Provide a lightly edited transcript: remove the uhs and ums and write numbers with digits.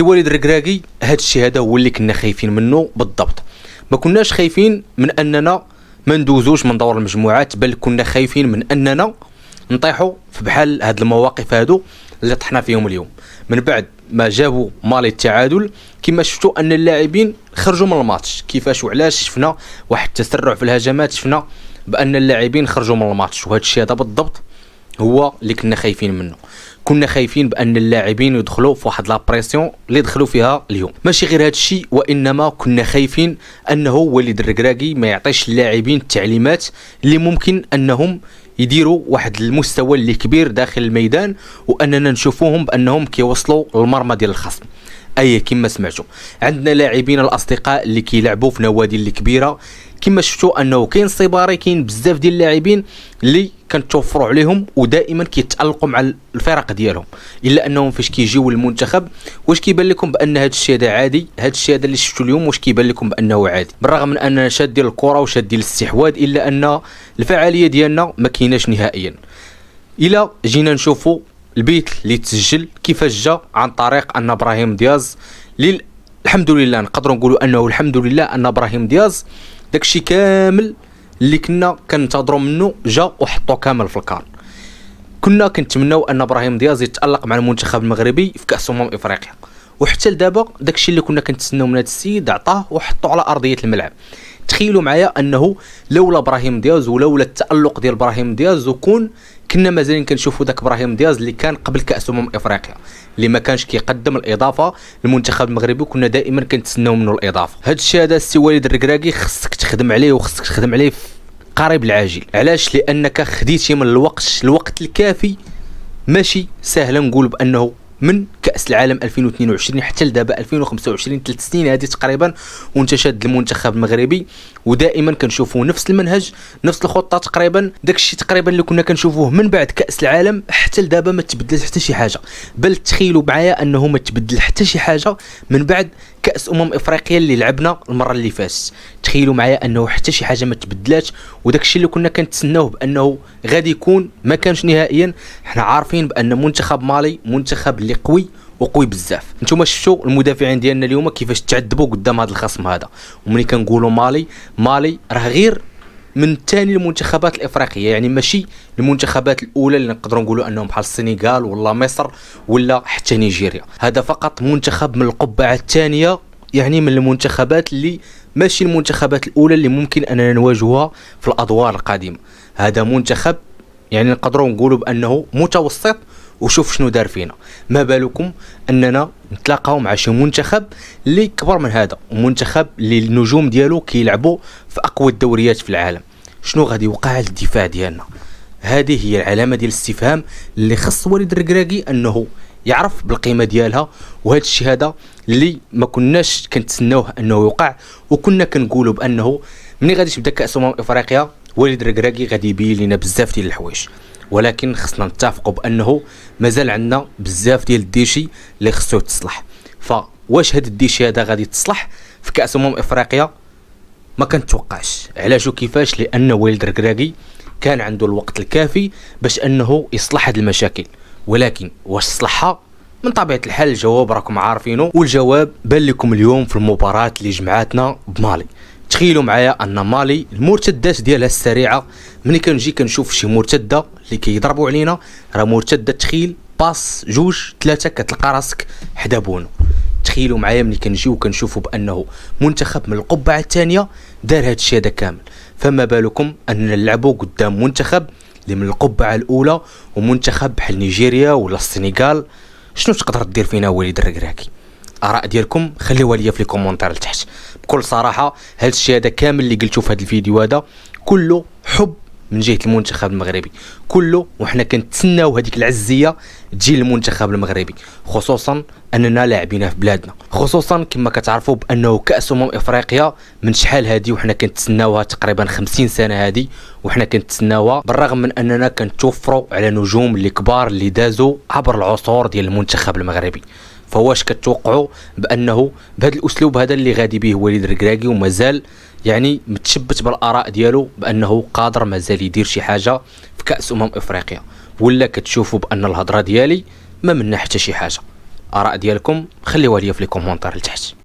سي وليد الركراكي هذا الشيء هذا هو اللي كنا خايفين منه بالضبط. ما كناش خايفين من اننا ما ندوزوش من دور المجموعات، بل كنا خايفين من اننا نطيحوا في بحال هاد المواقف هادو اللي طحنا فيهم اليوم. من بعد ما جابوا مالي التعادل كما شفتوا ان اللاعبين خرجوا من الماتش. كيفاش وعلاش؟ شفنا واحد التسرع في الهجمات، شفنا بان اللاعبين خرجوا من الماتش، وهذا الشيء هذا بالضبط هو اللي كنا خايفين منه. كنا خايفين بان اللاعبين يدخلوا في واحد لابريسيون اللي دخلوا فيها اليوم. ماشي غير هذا الشيء، وانما كنا خايفين انه وليد الركراكي ما يعطيش اللاعبين التعليمات اللي ممكن انهم يديروا واحد المستوى اللي كبير داخل الميدان، واننا نشوفوهم بانهم كيوصلوا للمرمى ديال الخصم. اي كما سمعتوا عندنا لاعبين الاصدقاء اللي كيلعبوا في نوادي اللي كبيره، كما شفتوا انه كاين صباري، كاين بزاف ديال اللاعبين اللي كنتوفروا عليهم ودائما كيتالقوا مع الفرق ديالهم، الا انهم فاش كيجيو للمنتخب واش كيبان لكم بان هذا الشيء هذا عادي؟ هذا الشيء هذا اللي شفتوا اليوم واش كيبان لكم بانه عادي؟ بالرغم من اننا شادين الكره وشادين الاستحواذ، الا ان الفعاليه ديالنا ما كايناش نهائيا. الى جينا نشوفوا البيت اللي تسجل كيفاش جا عن طريق ان ابراهيم دياز، الحمد لله نقدروا نقولوا انه الحمد لله ان ابراهيم دياز داكشي كامل اللي كنا كننتظروا منه جا وحطوه كامل في الكار. كنا كنتمناو ان ابراهيم دياز يتالق مع المنتخب المغربي في كاس افريقيا، وحتى لدابا داكشي اللي كنا كنتسناو من هذا السيد عطاه وحطوه على ارضيه الملعب. تخيلوا معايا انه لولا ابراهيم دياز ولولا التالق ديال ابراهيم دياز وكون كنا مازالين كنشوفوا داك ابراهيم دياز اللي كان قبل كاس افريقيا، اللي ما كانش كيقدم الاضافه للمنتخب المغربي، وكنا دائما كنتسناو منه الاضافه. هذا الشيء هذا السي وليد الركراكي خصك تخدم عليه، وخصك تخدم عليه في قريب العاجل. علاش؟ لانك خديتي من الوقت الكافي. ماشي سهل نقول بانه من كاس العالم 2022 حتى لدابا 2025 3 سنين هذه تقريبا وانت شاد المنتخب المغربي، ودائما كنشوفوا نفس المنهج نفس الخطه تقريبا. داكشي تقريبا اللي كنا كنشوفوه من بعد كاس العالم حتى لدابا ما تبدلت حتى شي حاجه، بل تخيلوا معايا انه ما تبدل حتى شي حاجه من بعد كاس افريقيا اللي لعبنا المره اللي فاتت. تخيلوا معايا انه حتى شي حاجه ما تبدلاتش، وداكشي اللي كنا كنتسناوه بانه غادي يكون ما كانش نهائيا. حنا عارفين بان منتخب مالي منتخب اللي قوي وقوي بزاف. نتوما شفتوا المدافعين ديالنا اليوم كيفاش تعذبوا قدام هذا الخصم هذا. وملي كنقولوا مالي راه غير من ثاني المنتخبات الافريقيه، يعني ماشي المنتخبات الاولى اللي نقدروا نقولوا انهم بحال السنغال ولا مصر ولا حتى نيجيريا. هذا فقط منتخب من القبعه الثانيه، يعني من المنتخبات اللي ماشي المنتخبات الاولى اللي ممكن اننا نواجهها في الادوار القادمه. هذا منتخب يعني نقدروا نقولوا بانه متوسط، وشوف شنو دار فينا. ما بالكم اننا نتلاقاو مع شي منتخب اللي كبر من هذا، ومنتخب اللي النجوم ديالو كيلعبوا في اقوى الدوريات في العالم. شنو غادي يوقع للدفاع ديالنا؟ هذه هي العلامه ديال الاستفهام اللي خص وليد الركراكي انه يعرف بالقيمه ديالها. وهذا الشيء هذا اللي ما كناش كنتسناوه انه يوقع، وكنا كنقولوا بانه ملي غادي تبدا كاس افريقيا وليد الركراكي غادي يبين لنا بزاف ديال الحوايج. ولكن خصنا نتفقوا بانه مازال عندنا بزاف ديال الديشي اللي خصو يتصلح. فواش هاد الديشي هذا غادي يتصلح في كاس افريقيا؟ ما كنتوقعش. علاش وكيفاش؟ لان وليد الركراكي كان عنده الوقت الكافي باش انه يصلح هاد المشاكل، ولكن واش صلحها؟ من طبيعه الحال الجواب راكم عارفينه، والجواب بان لكم اليوم في المباراه اللي جمعاتنا بمالي. تخيلوا معايا ان مالي المرتدات ديالها السريعه، ملي كنجي كنشوف شي مرتده اللي كيضربوا علينا راه مرتده تخيل باس جوج ثلاثه كتلقى راسك حدا بونو. تخيلوا معايا ملي كنجيو كنشوفوا بانه منتخب من القبعه الثانيه دار هذا الشيء هذا كامل، فما بالكم اننا نلعبوا قدام منتخب اللي من القبعه الاولى، ومنتخب بحال نيجيريا ولا السنغال. شنو تقدر دير فينا وليد الركراكي؟ اراء ديالكم خليوها ليا في الكومونتير لتحت. بكل صراحه هذا الشيء هذا كامل اللي قلتو في هذا الفيديو هذا كله حب من جهه المنتخب المغربي كله، وحنا كنتسناو هذيك العزيه تجي للمنتخب المغربي، خصوصا اننا لاعبينها في بلادنا، خصوصا كما كتعرفوا بانه كاس افريقيا من شحال هذه وحنا كنتسناوها تقريبا 50 سنه هذه، وحنا كنتسناوها بالرغم من اننا كنتوفروا على نجوم اللي كبار اللي دازوا عبر العصور ديال المنتخب المغربي. فواش كتوقعوا بانه بهذا الاسلوب هذا اللي غادي به وليد الركراكي ومازال يعني متشبت بالاراء ديالو بانه قادر مازال يدير شي حاجه في كاس افريقيا، ولا كتشوفوا بان الهضره ديالي ما منا حتى شي حاجه؟ اراء ديالكم خليوها لي في لي كومونتير لتحت.